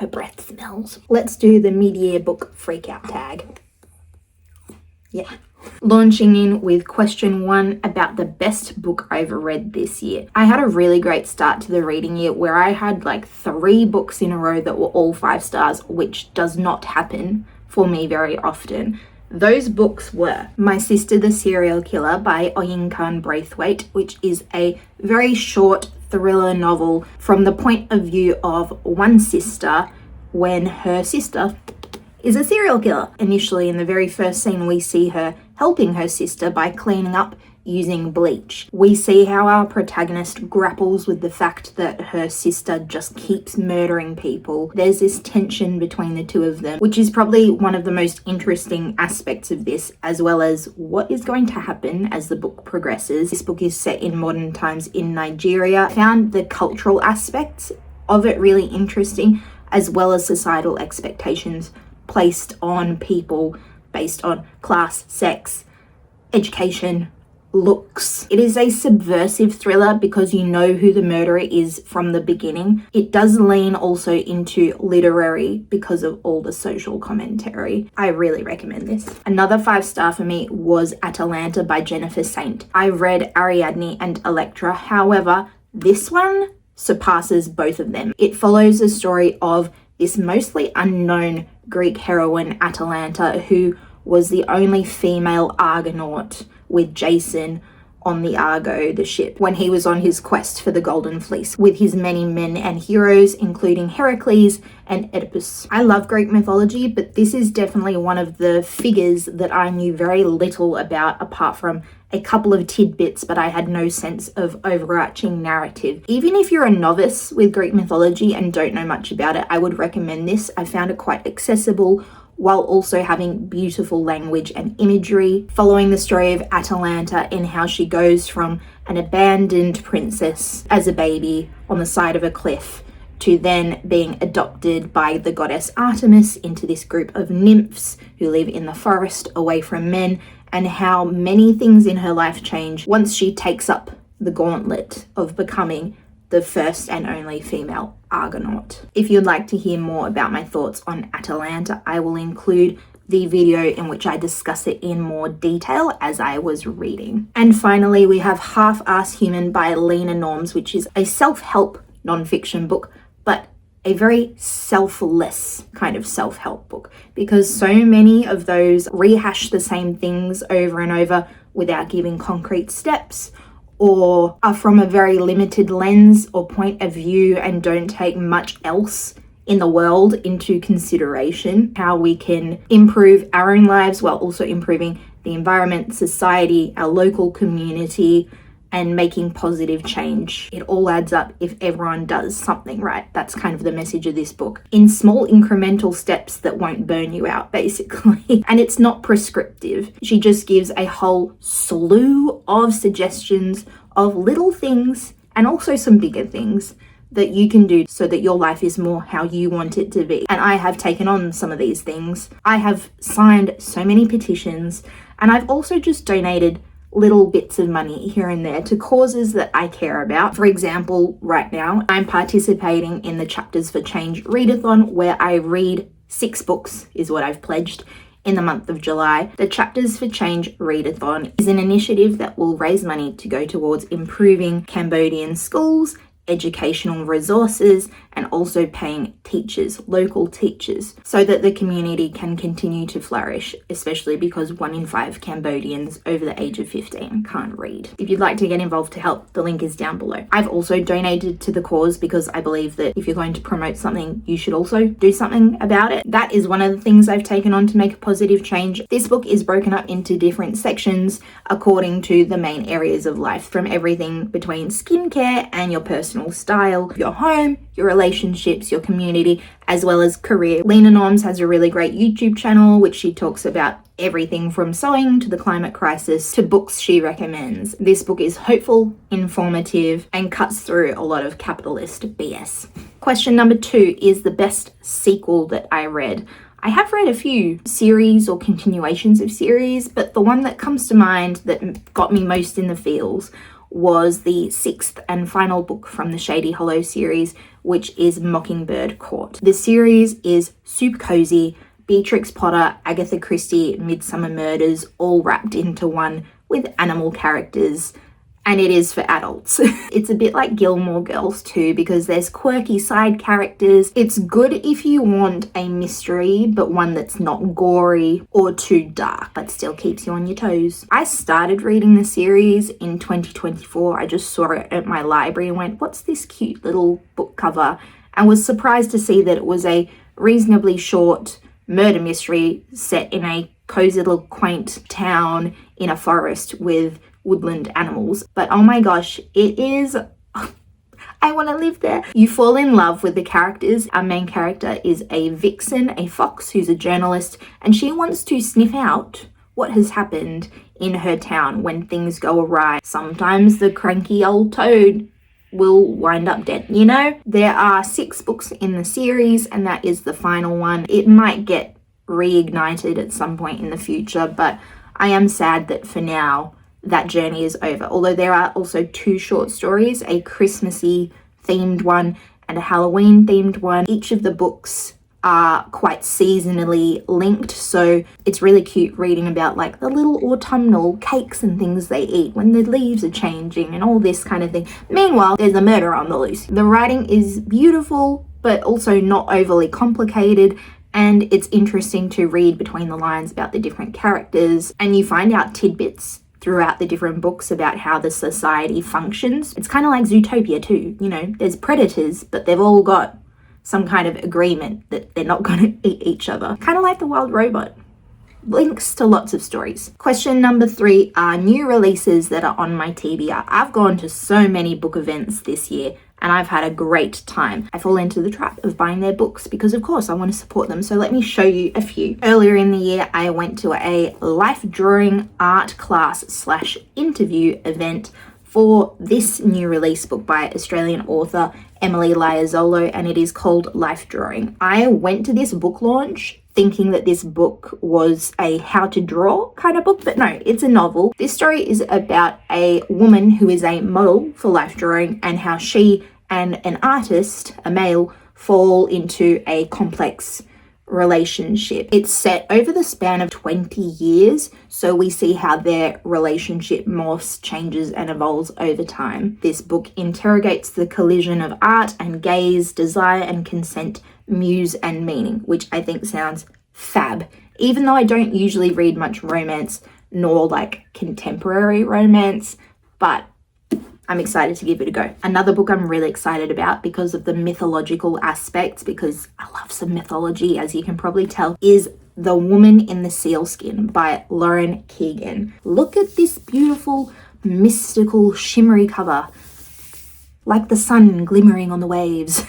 her breath smells. Let's do the mid-year book freakout tag. Yeah. Launching in with question 1 about the best book I've read this year. I had a really great start to the reading year where I had like 3 books in a row that were all 5 stars, which does not happen for me very often. Those books were My Sister the Serial Killer by Oyinkan Braithwaite, which is a very short thriller novel from the point of view of one sister when her sister is a serial killer. Initially, in the very first scene, we see her helping her sister by cleaning up using bleach. We see how our protagonist grapples with the fact that her sister just keeps murdering people. There's this tension between the two of them, which is probably one of the most interesting aspects of this, as well as what is going to happen as the book progresses. This book is set in modern times in Nigeria. I found the cultural aspects of it really interesting, as well as societal expectations placed on people based on class, sex, education, looks. It is a subversive thriller because you know who the murderer is from the beginning. It does lean also into literary because of all the social commentary. I really recommend this. Another 5-star for me was Atalanta by Jennifer Saint. I read Ariadne and Electra, however, this one surpasses both of them. It follows the story of this mostly unknown Greek heroine Atalanta, who was the only female Argonaut with Jason on the Argo, the ship, when he was on his quest for the Golden Fleece with his many men and heroes, including Heracles and Oedipus. I love Greek mythology, but this is definitely one of the figures that I knew very little about, apart from a couple of tidbits, but I had no sense of overarching narrative. Even if you're a novice with Greek mythology and don't know much about it, I would recommend this. I found it quite accessible while also having beautiful language and imagery, following the story of Atalanta and how she goes from an abandoned princess as a baby on the side of a cliff to then being adopted by the goddess Artemis into this group of nymphs who live in the forest away from men, and how many things in her life change once she takes up the gauntlet of becoming the first and only female Argonaut. If you'd like to hear more about my thoughts on Atalanta, I will include the video in which I discuss it in more detail as I was reading. And finally, we have Half-Ass Human by Lena Norms, which is a self-help non-fiction book, but a very selfless kind of self-help book, because so many of those rehash the same things over and over without giving concrete steps, or are from a very limited lens or point of view and don't take much else in the world into consideration. How we can improve our own lives while also improving the environment, society, our local community, and making positive change. It all adds up if everyone does something right. That's kind of the message of this book. In small incremental steps that won't burn you out, basically. And it's not prescriptive. She just gives a whole slew of suggestions of little things and also some bigger things that you can do so that your life is more how you want it to be. And I have taken on some of these things. I have signed so many petitions, and I've also just donated little bits of money here and there to causes that I care about. For example, right now, I'm participating in the Chapters for Change readathon, where I read 6 books, is what I've pledged, in the month of July. The Chapters for Change readathon is an initiative that will raise money to go towards improving Cambodian schools, educational resources, and also paying teachers, local teachers, so that the community can continue to flourish, especially because 1 in 5 Cambodians over the age of 15 can't read. If you'd like to get involved to help, the link is down below. I've also donated to the cause because I believe that if you're going to promote something, you should also do something about it. That is one of the things I've taken on to make a positive change. This book is broken up into different sections according to the main areas of life, from everything between skincare and your personal style, your home, your relationships, your community, as well as career. Lena Norms has a really great YouTube channel which she talks about everything from sewing to the climate crisis to books she recommends. This book is hopeful, informative, and cuts through a lot of capitalist BS. Question number 2 is the best sequel that I read. I have read a few series or continuations of series, but the one that comes to mind that got me most in the feels was the 6th and final book from the Shady Hollow series, which is Mockingbird Court. The series is super cozy, Beatrix Potter, Agatha Christie, Midsummer Murders, all wrapped into one with animal characters, and it is for adults. It's a bit like Gilmore Girls too, because there's quirky side characters. It's good if you want a mystery, but one that's not gory or too dark, but still keeps you on your toes. I started reading the series in 2024. I just saw it at my library and went, what's this cute little book cover? And was surprised to see that it was a reasonably short murder mystery set in a cozy little quaint town in a forest with woodland animals. But oh my gosh, it is, I want to live there. You fall in love with the characters. Our main character is a vixen, a fox who's a journalist, and she wants to sniff out what has happened in her town when things go awry. Sometimes the cranky old toad will wind up dead, you know? There are 6 books in the series, and that is the final one. It might get reignited at some point in the future, but I am sad that for now that journey is over. Although there are also 2 short stories, a Christmassy themed one and a Halloween themed one. Each of the books are quite seasonally linked, so it's really cute reading about like the little autumnal cakes and things they eat when the leaves are changing and all this kind of thing. Meanwhile, there's a murder on the loose. The writing is beautiful, but also not overly complicated, and it's interesting to read between the lines about the different characters, and you find out tidbits throughout the different books about how the society functions. It's kind of like Zootopia too, you know, there's predators, but they've all got some kind of agreement that they're not going to eat each other. Kind of like The Wild Robot. Links to lots of stories. Question number 3 are new releases that are on my TBR. I've gone to so many book events this year and I've had a great time. I fall into the trap of buying their books because of course I want to support them. So let me show you a few. Earlier in the year, I went to a life drawing art class / interview event for this new release book by Australian author Emily Liazzolo, and it is called Life Drawing. I went to this book launch thinking that this book was a how to draw kind of book, but no, it's a novel. This story is about a woman who is a model for life drawing and how she and an artist, a male, fall into a complex relationship. It's set over the span of 20 years, so we see how their relationship morphs, changes, and evolves over time. This book interrogates the collision of art and gaze, desire and consent, muse and meaning, which I think sounds fab. Even though I don't usually read much romance, nor like contemporary romance, but I'm excited to give it a go. Another book I'm really excited about because of the mythological aspects, because I love some mythology, as you can probably tell, is The Woman in the Sealskin by Lauren Keegan. Look at this beautiful, mystical, shimmery cover, like the sun glimmering on the waves.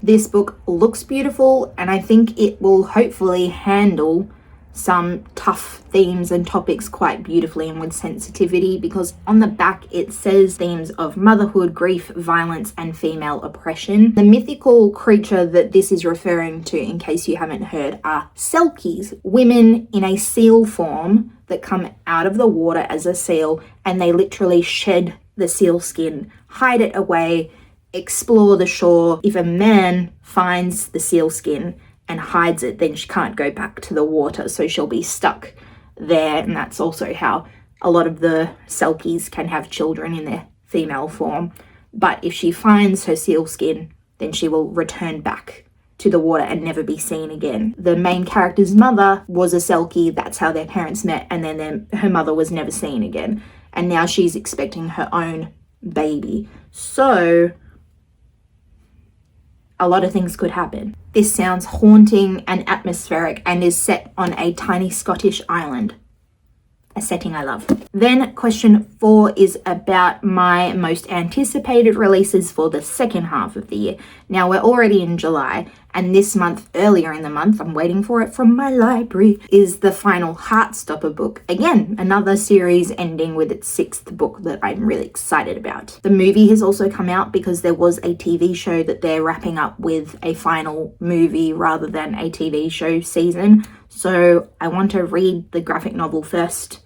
This book looks beautiful, and I think it will hopefully handle some tough themes and topics quite beautifully and with sensitivity, because on the back it says themes of motherhood, grief, violence and female oppression. The mythical creature that this is referring to, in case you haven't heard, are selkies, women in a seal form that come out of the water as a seal, and they literally shed the seal skin, hide it away, explore the shore. If a man finds the seal skin and hides it, then she can't go back to the water, so she'll be stuck there. And that's also how a lot of the selkies can have children in their female form. But if she finds her seal skin, then she will return back to the water and never be seen again. The main character's mother was a selkie, that's how their parents met, and then her mother was never seen again. And now she's expecting her own baby. So a lot of things could happen. This sounds haunting and atmospheric and is set on a tiny Scottish island. A setting I love. Then question 4 is about my most anticipated releases for the second half of the year. Now we're already in July, and this month, earlier in the month, I'm waiting for it from my library, is the final Heartstopper book. Again, another series ending with its 6th book that I'm really excited about. The movie has also come out because there was a TV show that they're wrapping up with a final movie rather than a TV show season. So I want to read the graphic novel first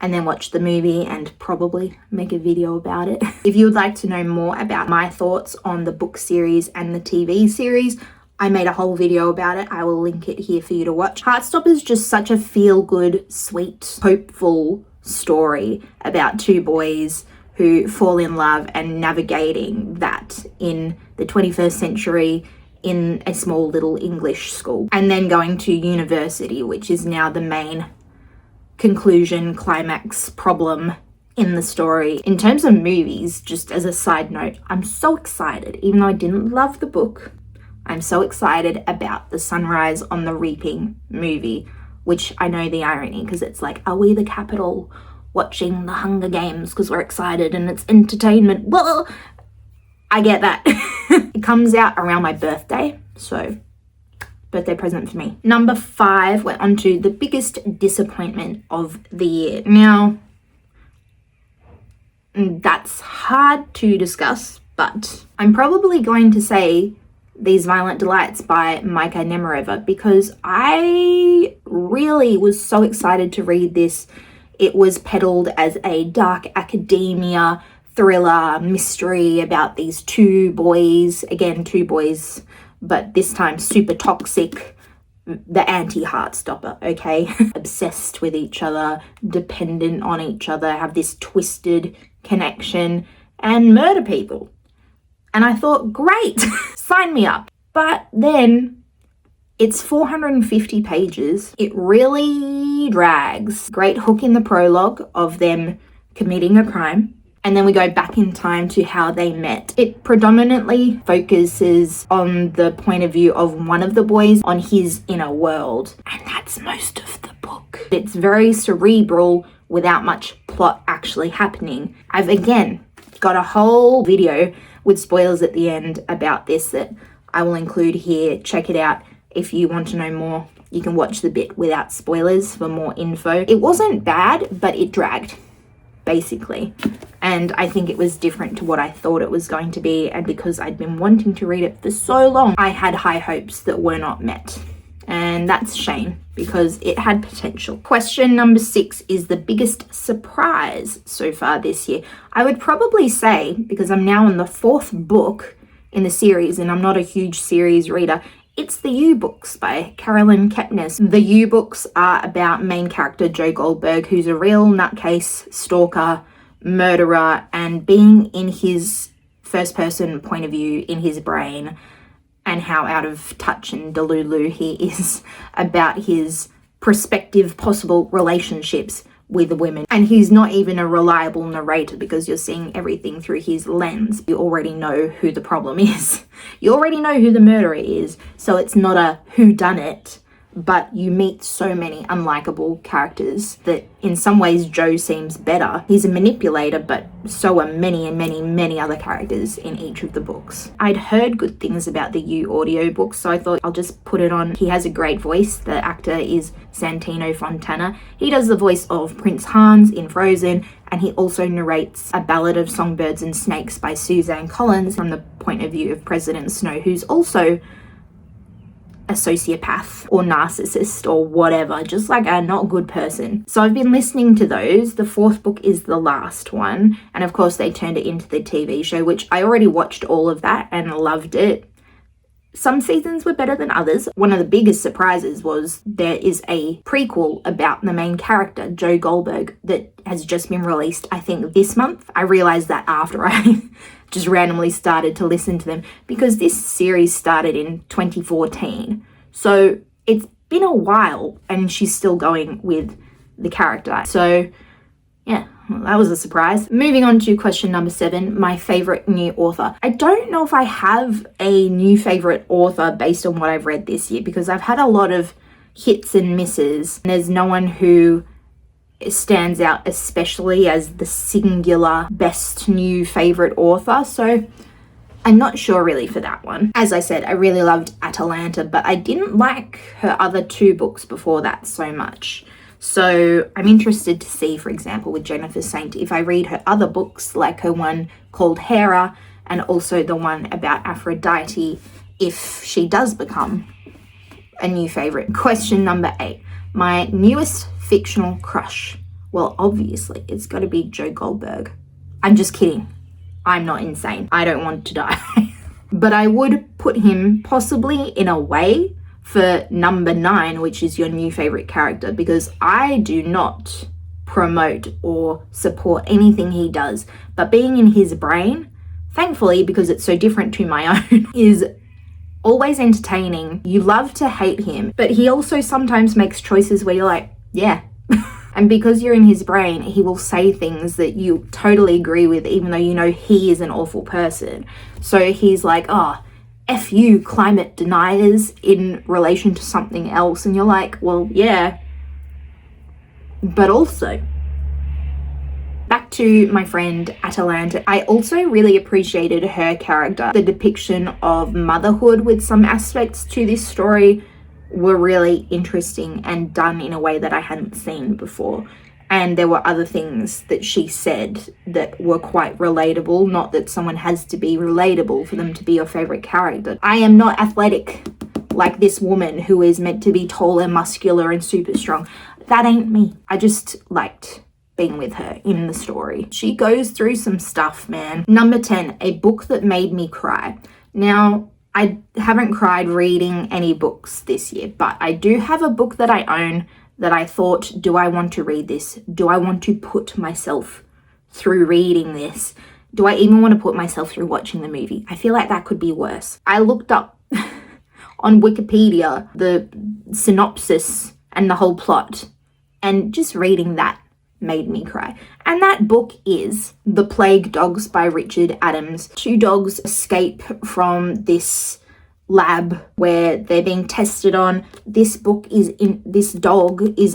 and then watch the movie and probably make a video about it. If you would like to know more about my thoughts on the book series and the TV series, I made a whole video about it. I will link it here for you to watch. Heartstopper is just such a feel-good, sweet, hopeful story about two boys who fall in love and navigating that in the 21st century in a small little English school, and then going to university, which is now the main conclusion, climax, problem in the story. In terms of movies, just as a side note, I'm so excited. Even though I didn't love the book, I'm so excited about the Sunrise on the Reaping movie, which I know the irony, because it's like, are we the Capitol watching the Hunger Games because we're excited and it's entertainment? Well, I get that. It comes out around my birthday, so birthday present for me. Number 5, we're on to the biggest disappointment of the year. Now, that's hard to discuss, but I'm probably going to say These Violent Delights by Micah Nemerova, because I really was so excited to read this. It was peddled as a dark academia thriller mystery about these two boys, but this time super toxic, the anti-Heartstopper, okay? Obsessed with each other, dependent on each other, have this twisted connection, and murder people. And I thought, great, sign me up. But then it's 450 pages. It really drags. Great hook in the prologue of them committing a crime. And then we go back in time to how they met. It predominantly focuses on the point of view of one of the boys, on his inner world. And that's most of the book. It's very cerebral without much plot actually happening. I've again got a whole video with spoilers at the end about this that I will include here. Check it out if you want to know more. You can watch the bit without spoilers for more info. It wasn't bad, but it dragged, basically. And I think it was different to what I thought it was going to be. And because I'd been wanting to read it for so long, I had high hopes that were not met. And that's a shame because it had potential. Question number 6 is the biggest surprise so far this year. I would probably say, because I'm now in the 4th book in the series and I'm not a huge series reader, it's the You books by Carolyn Kepnes. The You books are about main character Joe Goldberg, who's a real nutcase, stalker, murderer, and being in his first person point of view in his brain, and how out of touch and delulu he is about his prospective possible relationships with women. And he's not even a reliable narrator because you're seeing everything through his lens. You already know who the problem is. You already know who the murderer is. So it's not a whodunit, but you meet so many unlikable characters that in some ways Joe seems better. He's a manipulator, but so are many and many, many other characters in each of the books. I'd heard good things about the You audiobooks, so I thought I'll just put it on. He has a great voice. The actor is Santino Fontana. He does the voice of Prince Hans in Frozen, and he also narrates A Ballad of Songbirds and Snakes by Suzanne Collins from the point of view of President Snow, who's also a sociopath or narcissist or whatever, just like a not good person. So I've been listening to those. The 4th book is the last one, and of course they turned it into the TV show, which I already watched all of that and loved it. Some seasons were better than others. One of the biggest surprises was there is a prequel about the main character, Joe Goldberg, that has just been released, I think, this month. I realized that after I just randomly started to listen to them, because this series started in 2014. So it's been a while and she's still going with the character. So yeah, well, that was a surprise. Moving on to question number 7, my favorite new author. I don't know if I have a new favorite author based on what I've read this year, because I've had a lot of hits and misses. There's no one who stands out especially as the singular best new favorite author, so I'm not sure really for that one. As I said, I really loved Atalanta, but I didn't like her other 2 books before that so much. So I'm interested to see, for example, with Jennifer Saint, if I read her other books, like her one called Hera and also the one about Aphrodite, if she does become a new favorite. Question number 8, my newest fictional crush. Well, obviously, it's got to be Joe Goldberg. I'm just kidding. I'm not insane. I don't want to die. But I would put him possibly in a way for number 9, which is your new favorite character, because I do not promote or support anything he does. But being in his brain, thankfully, because it's so different to my own, is always entertaining. You love to hate him, but he also sometimes makes choices where you're like, yeah. And because you're in his brain, he will say things that you totally agree with, even though you know he is an awful person. So he's like, oh, F you, climate deniers, in relation to something else. And you're like, well, yeah. But also, back to my friend Atalanta, I also really appreciated her character. The depiction of motherhood with some aspects to this story were really interesting and done in a way that I hadn't seen before. And there were other things that she said that were quite relatable. Not that someone has to be relatable for them to be your favorite character. I am not athletic like this woman who is meant to be tall and muscular and super strong. That ain't me. I just liked being with her in the story. She goes through some stuff, man. Number 10, a book that made me cry. Now, I haven't cried reading any books this year, but I do have a book that I own that I thought, do I want to read this? Do I want to put myself through reading this? Do I even want to put myself through watching the movie? I feel like that could be worse. I looked up on Wikipedia the synopsis and the whole plot, and just reading that made me cry. And that book is The Plague Dogs by Richard Adams. 2 dogs escape from this lab where they're being tested on. This dog is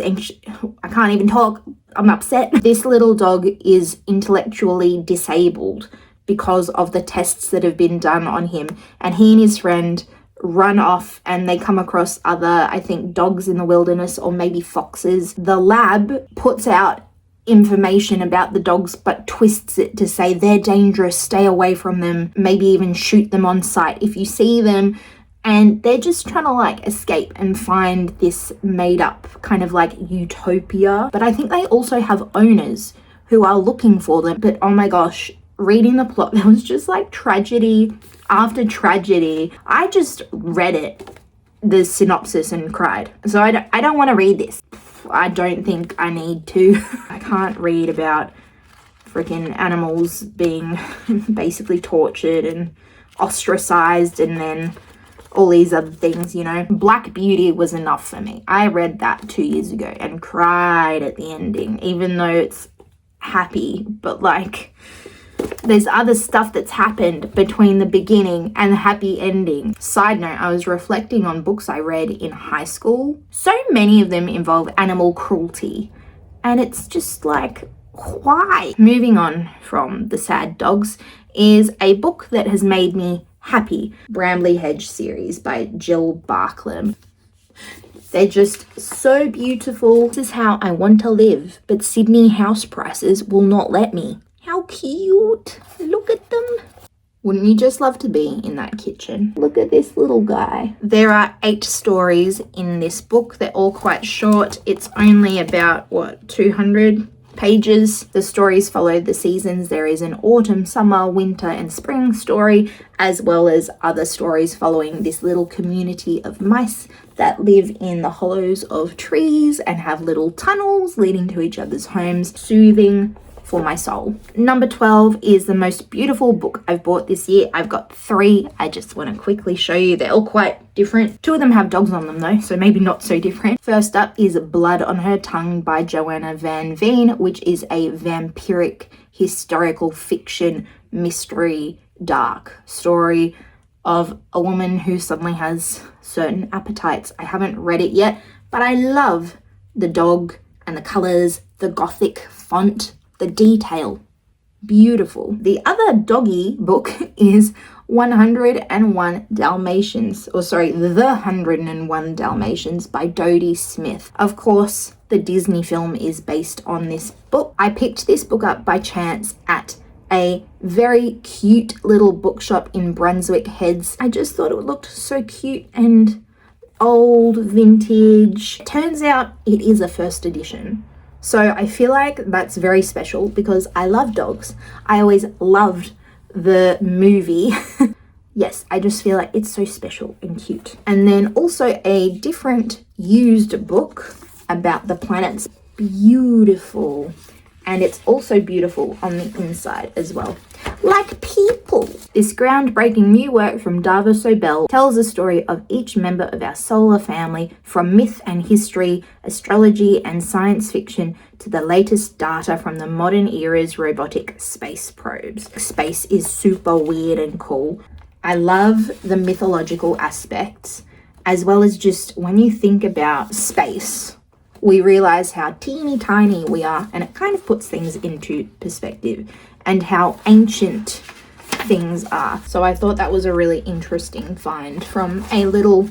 I can't even talk. I'm upset. This little dog is intellectually disabled because of the tests that have been done on him. And he and his friend run off and they come across other, I think, dogs in the wilderness or maybe foxes. The lab puts out information about the dogs but twists it to say they're dangerous, stay away from them, maybe even shoot them on sight if you see them. And they're just trying to like escape and find this made up kind of like utopia. But I think they also have owners who are looking for them. But oh my gosh, reading the plot, there was just like tragedy after tragedy. I just read it, the synopsis, and cried. So I don't want to read this. I don't think I need to. I can't read about freaking animals being basically tortured and ostracized and then all these other things, you know. Black Beauty was enough for me. I read that 2 years ago and cried at the ending, even though it's happy, but like there's other stuff that's happened between the beginning and the happy ending. Side note, I was reflecting on books I read in high school. So many of them involve animal cruelty, and it's just like, why? Moving on from the sad dogs is a book that has made me happy. Bramley Hedge series by Jill Barklam. They're just so beautiful. This is how I want to live, but Sydney house prices will not let me. How cute. Look at them. Wouldn't you just love to be in that kitchen? Look at this little guy. There are 8 stories in this book. They're all quite short. It's only about, 200 pages. The stories follow the seasons. There is an autumn, summer, winter, and spring story, as well as other stories following this little community of mice that live in the hollows of trees and have little tunnels leading to each other's homes. Soothing for my soul. Number 12 is the most beautiful book I've bought this year. I've got 3. I just want to quickly show you. They're all quite different. 2 of them have dogs on them though, so maybe not so different. First up is Blood on Her Tongue by Joanna Van Veen, which is a vampiric historical fiction mystery dark story of a woman who suddenly has certain appetites. I haven't read it yet, but I love the dog and the colors, the gothic font, the detail. Beautiful. The other doggy book is 101 Dalmatians, The 101 Dalmatians by Dodie Smith. Of course, the Disney film is based on this book. I picked this book up by chance at a very cute little bookshop in Brunswick Heads. I just thought it looked so cute and old, vintage. Turns out it is a first edition. So I feel like that's very special because I love dogs. I always loved the movie. Yes, I just feel like it's so special and cute. And then also a different used book about the planets. Beautiful. And it's also beautiful on the inside as well. Like people. This groundbreaking new work from Dava Sobel tells the story of each member of our solar family, from myth and history, astrology and science fiction, to the latest data from the modern era's robotic space probes. Space is super weird and cool. I love the mythological aspects, as well as just when you think about space, we realize how teeny tiny we are, and it kind of puts things into perspective and how ancient things are. So I thought that was a really interesting find from a little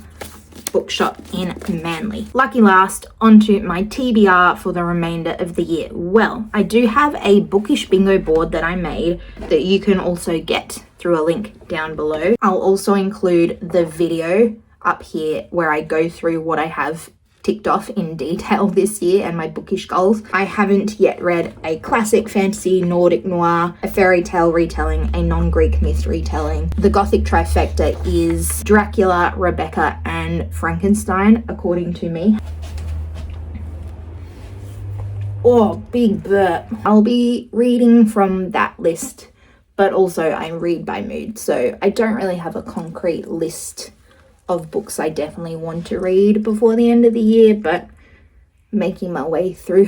bookshop in Manly. Lucky last, onto my TBR for the remainder of the year. Well, I do have a bookish bingo board that I made that you can also get through a link down below. I'll also include the video up here where I go through what I have ticked off in detail this year and my bookish goals. I haven't yet read a classic fantasy Nordic noir, a fairy tale retelling, a non-Greek myth retelling. The Gothic trifecta is Dracula, Rebecca, and Frankenstein, according to me. Oh, big burp. I'll be reading from that list, but also I read by mood, so I don't really have a concrete list of books I definitely want to read before the end of the year, but making my way through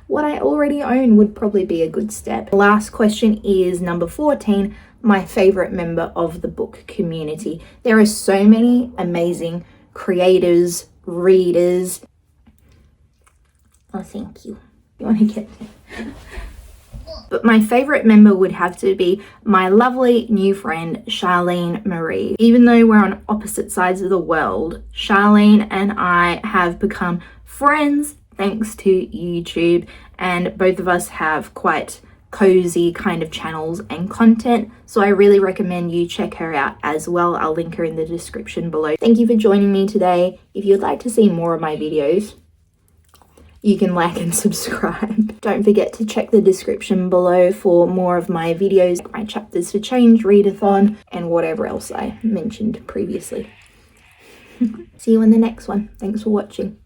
what I already own would probably be a good step. The last question is number 14, my favorite member of the book community. There are so many amazing creators, readers. Oh, thank you. You want to get But my favorite member would have to be my lovely new friend, Charlene Marie. Even though we're on opposite sides of the world, Charlene and I have become friends thanks to YouTube, and both of us have quite cozy kind of channels and content. So I really recommend you check her out as well. I'll link her in the description below. Thank you for joining me today. If you'd like to see more of my videos, you can like and subscribe. Don't forget to check the description below for more of my videos, my chapters for change, readathon, and whatever else I mentioned previously. See you in the next one. Thanks for watching.